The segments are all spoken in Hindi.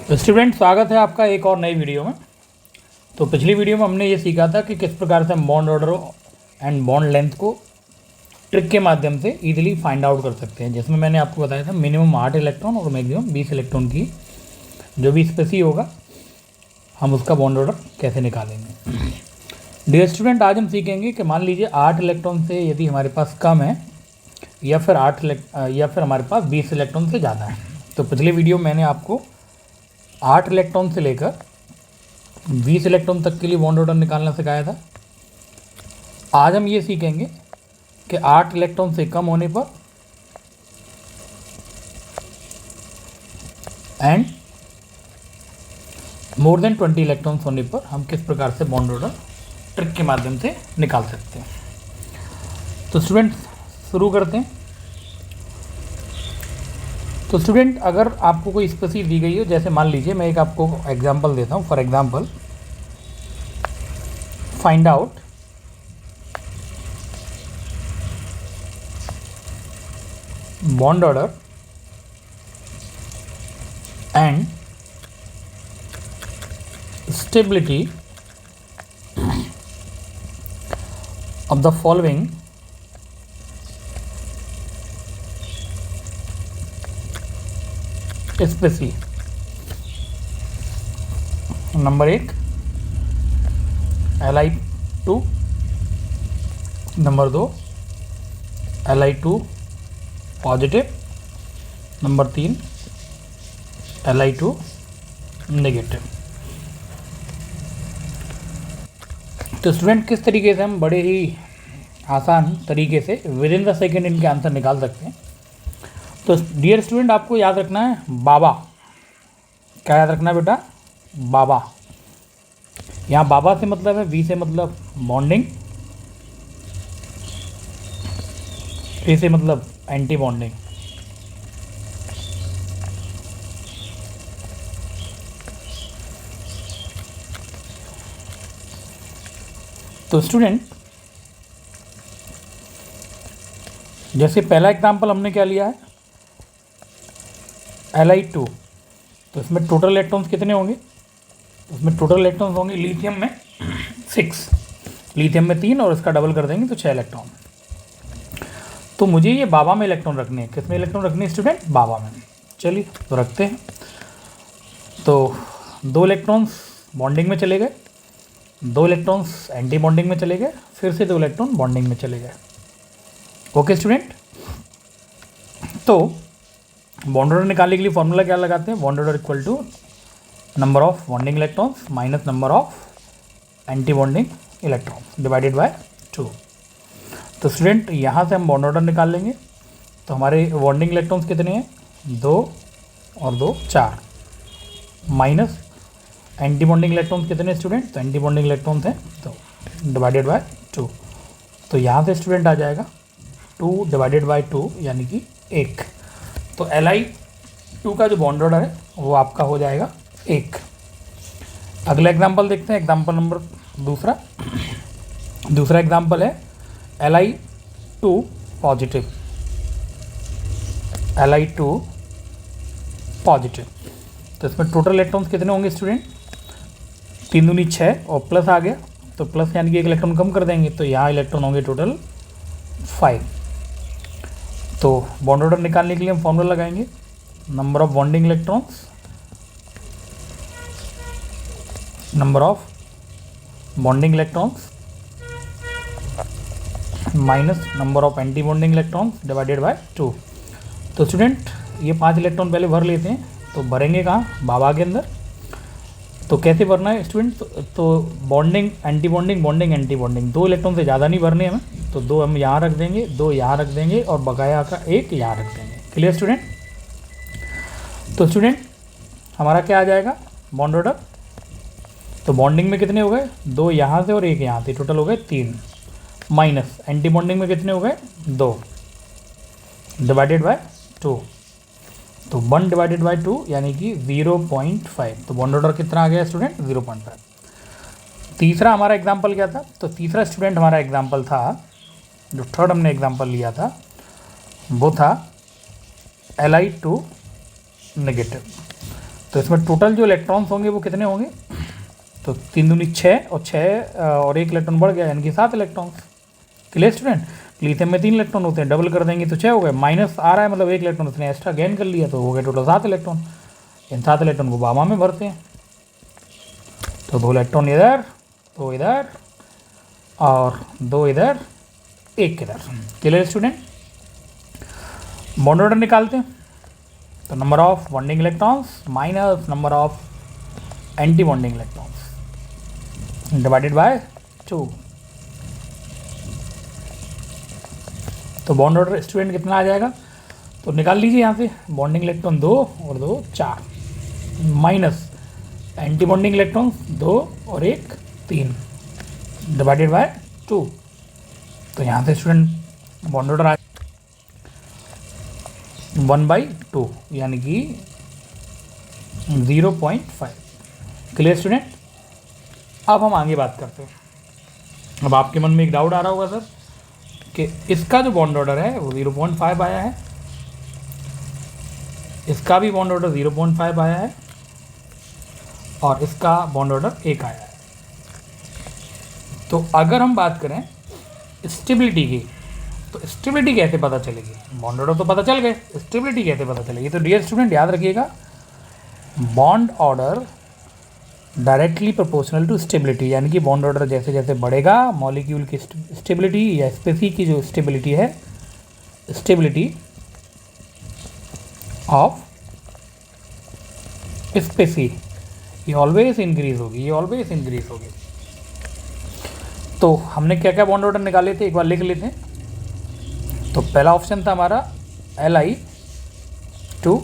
तो स्टूडेंट, स्वागत है आपका एक और नई वीडियो में। तो पिछली वीडियो में हमने ये सीखा था कि किस प्रकार से हम bond order and bond length को ट्रिक के माध्यम से इजीली फाइंड आउट कर सकते हैं, जिसमें मैंने आपको बताया था मिनिमम 8 इलेक्ट्रॉन और मैक्सिमम 20 इलेक्ट्रॉन की जो भी स्पेसी होगा हम उसका बॉन्ड ऑर्डर कैसे निकालेंगे। डियर स्टूडेंट, आज हम सीखेंगे कि मान लीजिए 8 इलेक्ट्रॉन से यदि हमारे पास कम है या फिर हमारे पास 20 इलेक्ट्रॉन से ज़्यादा है। तो पिछले वीडियो में मैंने आपको 8 इलेक्ट्रॉन से लेकर 20 इलेक्ट्रॉन तक के लिए बॉन्ड ऑर्डर निकालना सिखाया था। आज हम ये सीखेंगे कि 8 इलेक्ट्रॉन से कम होने पर एंड मोर देन 20 इलेक्ट्रॉन्स होने पर हम किस प्रकार से बॉन्ड ऑर्डर ट्रिक के माध्यम से निकाल सकते हैं। तो स्टूडेंट, शुरू करते हैं। तो स्टूडेंट, अगर आपको कोई स्पेसी दी गई हो, जैसे मान लीजिए मैं एक आपको एग्जांपल देता हूँ। For example, find out bond order and stability of the following species. Number 1 Li2, number 2 Li2 positive, number 3 Li2 negative. तो स्टूडेंट, किस तरीके से हम बड़े ही आसान तरीके से विद इन द सेकेंड इनके आंसर निकाल सकते हैं। तो डियर स्टूडेंट, आपको याद रखना है बाबा। क्या याद रखना है बेटा? बाबा। यहाँ बाबा से मतलब है, वी से मतलब बॉन्डिंग, ए से मतलब एंटी बॉन्डिंग। तो स्टूडेंट, जैसे पहला एग्जांपल हमने क्या लिया है, Li2। तो इसमें टोटल इलेक्ट्रॉन्स कितने होंगे? इसमें टोटल इलेक्ट्रॉन्स होंगे लिथियम में 6, लिथियम में 3 और इसका डबल कर देंगे तो 6 इलेक्ट्रॉन। तो मुझे ये बाबा में इलेक्ट्रॉन रखने हैं। किसमें इलेक्ट्रॉन रखने हैं स्टूडेंट? बाबा में। चलिए तो रखते हैं। तो 2 इलेक्ट्रॉन्स बॉन्डिंग में चले गए, 2 इलेक्ट्रॉन्स एंटी बॉन्डिंग में चले गए, फिर से 2 इलेक्ट्रॉन बॉन्डिंग में चले गए। ओके स्टूडेंट, तो बॉन्ड ऑर्डर निकालने के लिए फॉर्मूला क्या लगाते हैं? Bond order equal to number of bonding electrons minus number of anti bonding electrons divided by 2। तो स्टूडेंट, यहाँ से हम बॉन्ड ऑर्डर निकाल लेंगे। तो हमारे बॉन्डिंग इलेक्ट्रॉन्स कितने हैं? 2 और 2 4, माइनस एंटी बॉन्डिंग इलेक्ट्रॉन्स कितने हैं स्टूडेंट? तो एंटी बॉन्डिंग इलेक्ट्रॉन्स हैं 2 डिवाइडेड बाय 2। तो यहाँ से स्टूडेंट आ जाएगा 2 डिवाइडेड बाय 2 यानी कि 1। तो Li2 का जो बॉन्ड ऑर्डर है वो आपका हो जाएगा 1। अगला एग्जांपल देखते हैं, एग्जांपल नंबर दूसरा एग्जांपल है Li2 पॉजिटिव। Li2 positive. तो इसमें टोटल इलेक्ट्रॉन्स कितने होंगे स्टूडेंट? 3 दूनी 6 और प्लस आ गया तो प्लस यानी कि 1 इलेक्ट्रॉन कम कर देंगे, तो यहाँ इलेक्ट्रॉन होंगे टोटल 5। तो बॉन्ड ऑर्डर निकालने के लिए हम फॉर्मूला लगाएंगे number of bonding electrons minus number of anti bonding electrons divided by 2। तो स्टूडेंट, ये 5 इलेक्ट्रॉन पहले भर लेते हैं। तो भरेंगे कहाँ? बाबा के अंदर। तो कैसे भरना है स्टूडेंट? तो bonding anti bonding, bonding anti bonding, 2 electron से ज़्यादा नहीं भरने हमें। तो 2 हम यहाँ रख देंगे, 2 यहाँ रख देंगे और बकाया का 1 यहाँ रख देंगे। Clear student? तो स्टूडेंट, हमारा क्या आ जाएगा बॉन्ड ऑर्डर? तो बॉन्डिंग में कितने हो गए? 2 यहाँ से और 1 यहाँ से, टोटल हो गए 3, माइनस एंटी बॉन्डिंग में कितने हो गए? 2 डिवाइडेड बाय 2। तो 1 डिवाइडेड बाय 2 यानी कि 0.5। तो बॉन्ड ऑर्डर कितना आ गया स्टूडेंट? 0.5। तीसरा हमारा एग्जांपल क्या था? तो तीसरा स्टूडेंट हमारा एग्जांपल था, जो थर्ड हमने एग्जांपल लिया था वो था Li2 नेगेटिव। तो इसमें टोटल जो इलेक्ट्रॉन्स होंगे वो कितने होंगे, तो 3 दूनी 6 और 6 और 1 इलेक्ट्रॉन बढ़ गया, यानी कि 7 इलेक्ट्रॉन्स। Clear student. लिथियम में 3 इलेक्ट्रॉन होते हैं, डबल कर देंगे तो 6 हो गए, माइनस आ रहा है मतलब 1 इलेक्ट्रॉन उसने एक्स्ट्रा गेन कर लिया, तो हो गए टोटल 7 इलेक्ट्रॉन। इन 7 इलेक्ट्रॉन को बामा में भरते हैं, तो 2 इलेक्ट्रॉन इधर, 2 इधर और 2 इधर, 1 इधर। Clear student. बॉन्ड ऑर्डर निकालते हैं, तो number of bonding electrons minus number of anti bonding electrons divided by 2। तो बॉन्ड ऑर्डर स्टूडेंट कितना आ जाएगा, तो निकाल लीजिए यहाँ से, बॉन्डिंग इलेक्ट्रॉन 2 और 2 4 माइनस एंटी बॉन्डिंग इलेक्ट्रॉन 2 और 1 3 डिवाइडेड बाय 2। तो यहाँ से स्टूडेंट बॉन्ड ऑर्डर आ 1/2 यानी कि 0.5। Clear student. अब हम आगे बात करते हैं। अब आपके मन में एक डाउट आ रहा होगा सर कि इसका जो बॉन्ड ऑर्डर है वो 0.5 आया है, इसका भी बॉन्ड ऑर्डर 0.5 आया है और इसका बॉन्ड ऑर्डर 1 आया है। तो अगर हम बात करें स्टेबिलिटी की, तो स्टेबिलिटी कैसे पता चलेगी, बॉन्ड ऑर्डर तो पता चल गए, स्टेबिलिटी कैसे पता चलेगी। तो डियर स्टूडेंट याद रखिएगा, bond order directly proportional to stability, यानी कि बॉन्ड ऑर्डर जैसे जैसे बढ़ेगा मॉलिक्यूल की स्टेबिलिटी या स्पेसी की जो स्टेबिलिटी है, स्टेबिलिटी ऑफ स्पेसी ये ऑलवेज इंक्रीज होगी, ये ऑलवेज इंक्रीज होगी। तो हमने क्या क्या बॉन्ड ऑर्डर निकाले थे एक बार लिख लेते हैं। तो पहला ऑप्शन था हमारा Li2,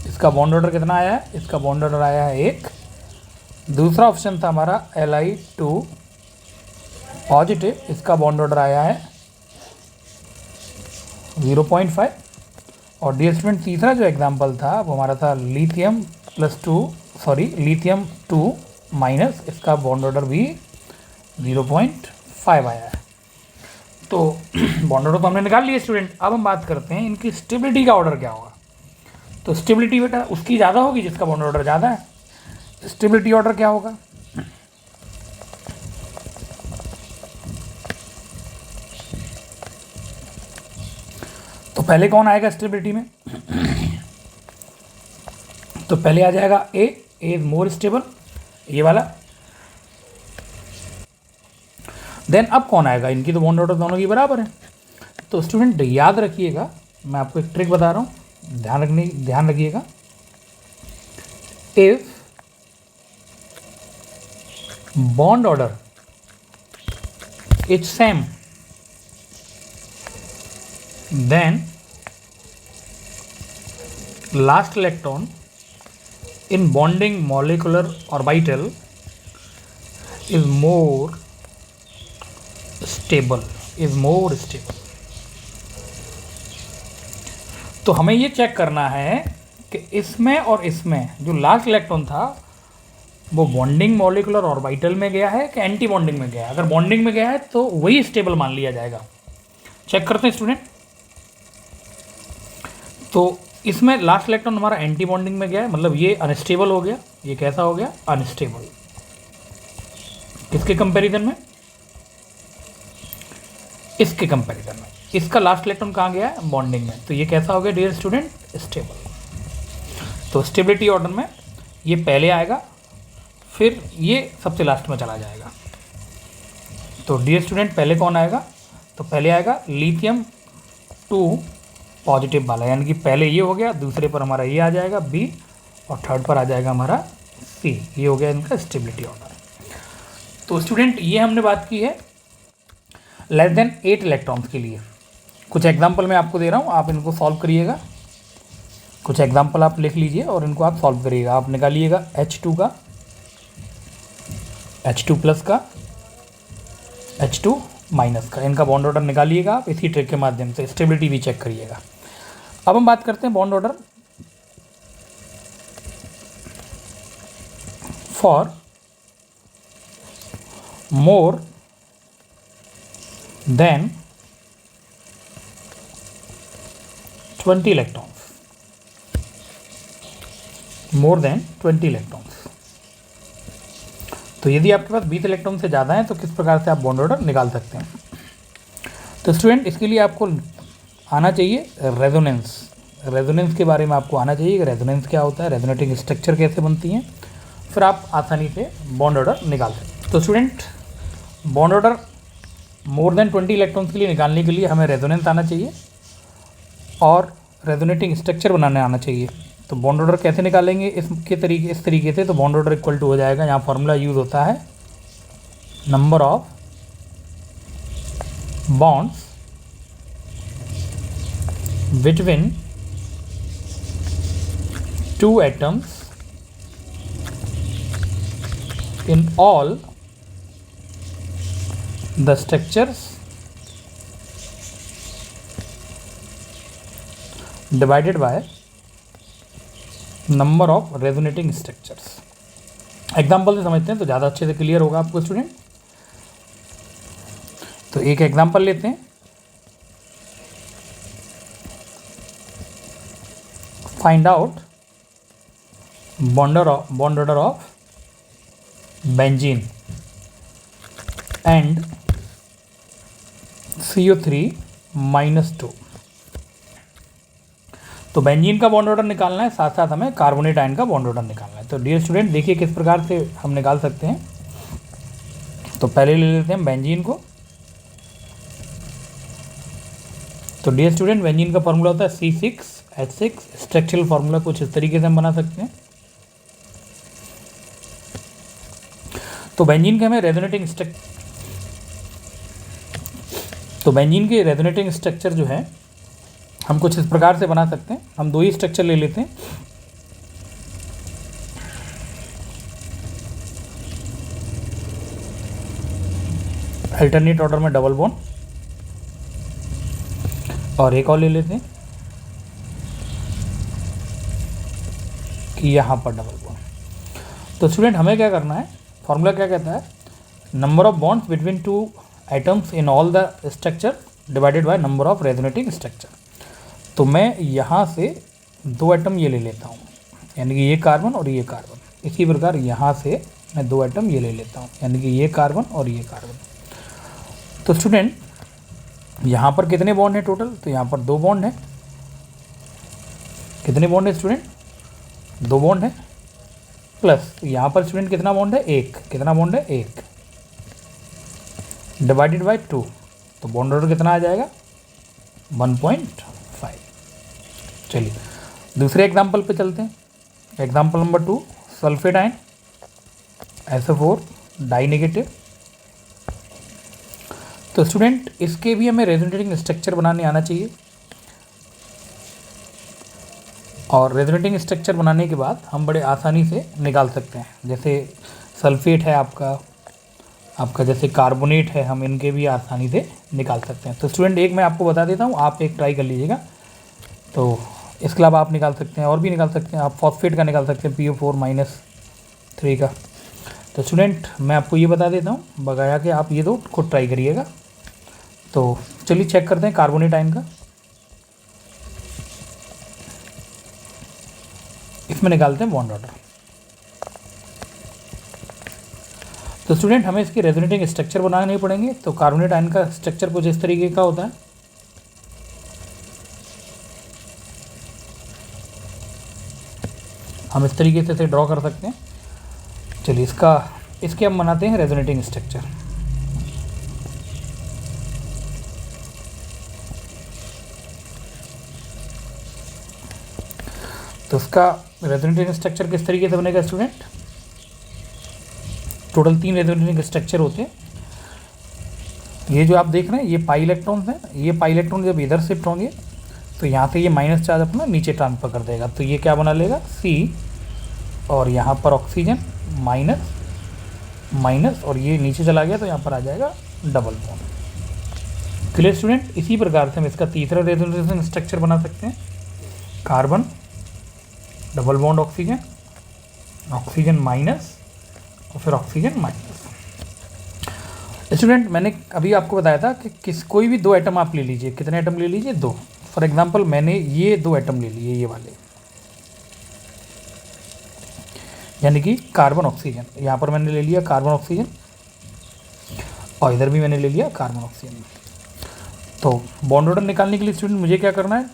इसका बॉन्ड ऑर्डर कितना आया है, इसका बॉन्ड ऑर्डर आया है 1। दूसरा ऑप्शन था हमारा Li2 पॉजिटिव, इसका बॉन्ड ऑर्डर आया है 0.5। और डियर स्टूडेंट तीसरा जो एग्जांपल था वो हमारा था लिथियम 2 माइनस, इसका बॉन्ड ऑर्डर भी 0.5 आया है। तो बॉन्ड ऑर्डर तो हमने निकाल लिया स्टूडेंट। अब हम बात करते हैं इनकी स्टेबिलिटी का ऑर्डर क्या होगा। तो स्टेबिलिटी बेटा उसकी ज़्यादा होगी जिसका बॉन्ड ऑर्डर ज़्यादा है। स्टेबिलिटी ऑर्डर क्या होगा, तो पहले कौन आएगा स्टेबिलिटी में, तो पहले आ जाएगा ए इज मोर स्टेबल, ये वाला। देन अब कौन आएगा, इनकी तो बॉन्ड ऑर्डर दोनों की बराबर है। तो स्टूडेंट याद रखिएगा, मैं आपको एक ट्रिक बता रहा हूँ, ध्यान रखिएगा। If bond order is same then last electron in bonding molecular orbital is more stable, तो हमें ये चेक करना है कि इसमें और इसमें जो लास्ट इलेक्ट्रॉन था वो बॉन्डिंग मॉलिकुलर ऑर्बिटल में गया है कि एंटी बॉन्डिंग में गया है। अगर बॉन्डिंग में गया है तो वही स्टेबल मान लिया जाएगा। चेक करते हैं स्टूडेंट। तो इसमें लास्ट इलेक्ट्रॉन हमारा एंटी बॉन्डिंग में गया है, मतलब ये अनस्टेबल हो गया। ये कैसा हो गया, अनस्टेबल। किसके कंपैरिजन में, इसके कंपैरिजन में। इसका लास्ट इलेक्ट्रॉन कहाँ गया है, बॉन्डिंग में, तो ये कैसा हो गया डियर स्टूडेंट, स्टेबल। तो स्टेबिलिटी ऑर्डर में ये पहले आएगा, फिर ये सबसे लास्ट में चला जाएगा। तो डियर स्टूडेंट पहले कौन आएगा, तो पहले आएगा लिथियम 2 पॉजिटिव वाला, यानी कि पहले ये हो गया, दूसरे पर हमारा ये आ जाएगा बी और थर्ड पर आ जाएगा हमारा सी। ये हो गया इनका स्टेबिलिटी ऑर्डर। तो स्टूडेंट ये हमने बात की है लेस देन 8 इलेक्ट्रॉन्स के लिए। कुछ एग्जांपल मैं आपको दे रहा हूँ, आप इनको सॉल्व करिएगा। कुछ एग्जांपल आप लिख लीजिए और इनको आप सॉल्व करिएगा। आप निकालिएगा H2 का, H2 प्लस का, H2 माइनस का, इनका बॉन्ड ऑर्डर निकालिएगा आप इसी ट्रिक के माध्यम से। स्टेबिलिटी भी चेक करिएगा। अब हम बात करते हैं bond order for more than 20 electrons. More than 20 electrons. तो यदि आपके पास 20 इलेक्ट्रॉन से ज़्यादा हैं तो किस प्रकार से आप बॉन्ड ऑर्डर निकाल सकते हैं। तो स्टूडेंट इसके लिए आपको आना चाहिए रेजोनेंस। रेजोनेंस के बारे में आपको आना चाहिए कि रेजोनेंस क्या होता है, रेजोनेटिंग स्ट्रक्चर कैसे बनती हैं, फिर आप आसानी से बॉन्ड ऑर्डर निकाल सकते हैं। तो student bond order more than 20 electrons के लिए निकालने के लिए हमें रेजोनेंस आना चाहिए और रेजोनेटिंग स्ट्रक्चर बनाने आना चाहिए। तो बॉन्ड ऑर्डर कैसे निकालेंगे इस तरीके से। तो बॉन्ड ऑर्डर इक्वल टू हो जाएगा, यहाँ फॉर्मूला यूज़ होता है number of bonds between two atoms in all the structures divided by number of resonating structures। Example से समझते हैं तो ज़्यादा अच्छे से क्लियर होगा आपको स्टूडेंट। तो एक एग्जाम्पल लेते हैं। Find out bond order of benzene and CO3 -2। तो बेंजीन का बॉन्ड ऑर्डर निकालना है, साथ साथ हमें कार्बोनेट आयन का बॉन्ड ऑर्डर निकालना है। तो डियर स्टूडेंट देखिए किस प्रकार से हम निकाल सकते हैं। तो पहले ले लेते हैं बेंजीन को। तो डियर स्टूडेंट बेंजीन का फॉर्मूला होता है C6H6। स्ट्रक्चरल फार्मूला कुछ इस तरीके से हम बना सकते हैं। तो बेंजीन के हमें रेजोनेटिंग स्ट्रक्चर जो है हम कुछ इस प्रकार से बना सकते हैं। हम दो ही स्ट्रक्चर ले लेते हैं। अल्टरनेट ऑर्डर में डबल बॉन्ड और एक और ले लेते हैं कि यहाँ पर डबल बॉन्ड। तो स्टूडेंट हमें क्या करना है, फॉर्मूला क्या कहता है, number of bonds between two atoms in all the structure divided by number of resonating structure. तो मैं यहाँ से दो एटम ये ले लेता हूँ, यानी कि ये कार्बन और ये कार्बन। इसी प्रकार यहाँ से मैं दो एटम ये ले लेता हूँ, यानी कि ये कार्बन और ये कार्बन। तो स्टूडेंट यहाँ पर कितने बॉन्ड हैं टोटल, तो यहाँ पर दो बॉन्ड हैं। कितने बॉन्ड है स्टूडेंट, दो बॉन्ड है, प्लस यहाँ पर स्टूडेंट कितना बॉन्ड है, एक। कितना बॉन्ड है, एक, डिवाइडेड बाय 2। तो बॉन्ड ऑर्डर कितना आ जाएगा, 1.5। चलिए दूसरे एग्जाम्पल पे चलते हैं। Example number 2, sulphate ion SO4 die negative. तो स्टूडेंट इसके भी हमें रेजोनेटिंग स्ट्रक्चर बनाने आना चाहिए और रेजोनेटिंग स्ट्रक्चर बनाने के बाद हम बड़े आसानी से निकाल सकते हैं। जैसे सल्फेट है आपका जैसे कार्बोनेट है, हम इनके भी आसानी से निकाल सकते हैं। तो स्टूडेंट एक मैं आपको बता देता हूँ, आप एक ट्राई कर लीजिएगा। तो इसके अलावा आप निकाल सकते हैं और भी निकाल सकते हैं। आप फॉस्फेट का निकाल सकते हैं, PO4-3 का। तो स्टूडेंट मैं आपको ये बता देता हूँ बगाया कि आप ये दो खुद ट्राई करिएगा। तो चलिए चेक करते हैं कार्बोनेट आयन का। इसमें निकालते हैं बॉन्ड ऑर्डर। तो स्टूडेंट हमें इसकी रेजोनेटिंग स्ट्रक्चर बनाने पड़ेंगे। तो कार्बोनेट आयन का स्ट्रक्चर कुछ इस तरीके का होता है। हम इस तरीके से इसे ड्रॉ कर सकते हैं। चलिए इसके हम बनाते हैं रेजोनेटिंग स्ट्रक्चर। तो इसका रेजोनेटिंग स्ट्रक्चर किस तरीके से बनेगा स्टूडेंट, टोटल 3 रेजोनेटिंग स्ट्रक्चर होते हैं। ये जो आप देख रहे हैं ये पाई इलेक्ट्रॉन्स हैं। ये पाई इलेक्ट्रॉन जब इधर शिफ्ट होंगे तो यहाँ से ये माइनस चार्ज अपना नीचे ट्रांसफर कर देगा। तो ये क्या बना लेगा, C, और यहाँ पर ऑक्सीजन माइनस माइनस, और ये नीचे चला गया तो यहाँ पर आ जाएगा डबल बॉन्ड। Clear student. इसी प्रकार से हम इसका तीसरा रेजोनेटिंग स्ट्रक्चर बना सकते हैं। Carbon double bond oxygen, oxygen minus और फिर ऑक्सीजन माइनस। स्टूडेंट मैंने अभी आपको बताया था कि कोई भी दो एटम आप ले लीजिए। कितने एटम ले लीजिए, दो। फॉर एग्जांपल मैंने ये दो एटम ले लिए, ये वाले। यानी कि कार्बन ऑक्सीजन। यहाँ पर मैंने ले लिया कार्बन ऑक्सीजन और इधर भी मैंने ले लिया कार्बन ऑक्सीजन। तो बॉन्ड ऑर्डर निकालने के लिए स्टूडेंट मुझे क्या करना है,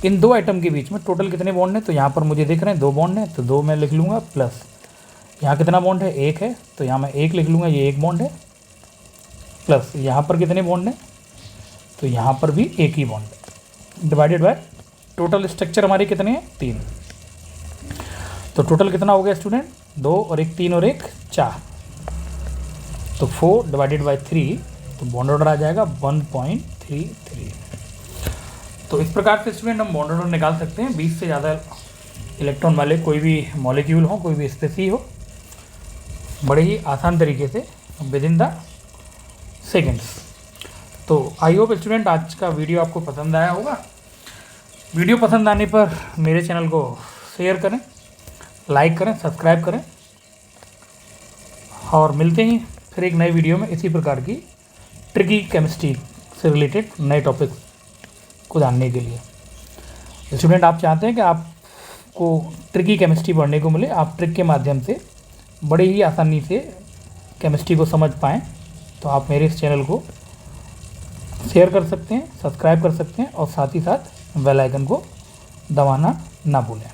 इन दो आइटम के बीच में टोटल कितने बॉन्ड हैं, तो यहाँ पर मुझे देख रहे हैं 2 बॉन्ड हैं, तो 2 मैं लिख लूँगा, प्लस यहाँ कितना बॉन्ड है, 1 है, तो यहाँ मैं 1 लिख लूँगा, ये 1 बॉन्ड है, प्लस यहाँ पर कितने बॉन्ड हैं, तो यहाँ पर भी 1 ही बॉन्ड है, डिवाइडेड बाय टोटल स्ट्रक्चर हमारे कितने हैं, 3। तो टोटल कितना हो गया स्टूडेंट, 2 और 1 3 और 1 4, तो 4 डिवाइडेड बाई 3, तो बॉन्ड ऑर्डर आ जाएगा 1.33। तो इस प्रकार से स्टूडेंट हम बॉन्ड ऑर्डर निकाल सकते हैं 20 से ज़्यादा इलेक्ट्रॉन वाले कोई भी मॉलिक्यूल हो, कोई भी स्पेसी हो, बड़े ही आसान तरीके से विद इन द सेकेंड्स। तो आई होप स्टूडेंट आज का वीडियो आपको पसंद आया होगा। वीडियो पसंद आने पर मेरे चैनल को शेयर करें, लाइक करें, सब्सक्राइब करें और मिलते हैं फिर एक नए वीडियो में इसी प्रकार की ट्रिकी केमिस्ट्री से रिलेटेड नए टॉपिक को जानने के लिए। स्टूडेंट आप चाहते हैं कि आपको ट्रिकी केमिस्ट्री पढ़ने को मिले, आप ट्रिक के माध्यम से बड़े ही आसानी से केमिस्ट्री को समझ पाएँ, तो आप मेरे इस चैनल को शेयर कर सकते हैं, सब्सक्राइब कर सकते हैं और साथ ही साथ बेल आइकन को दबाना ना भूलें।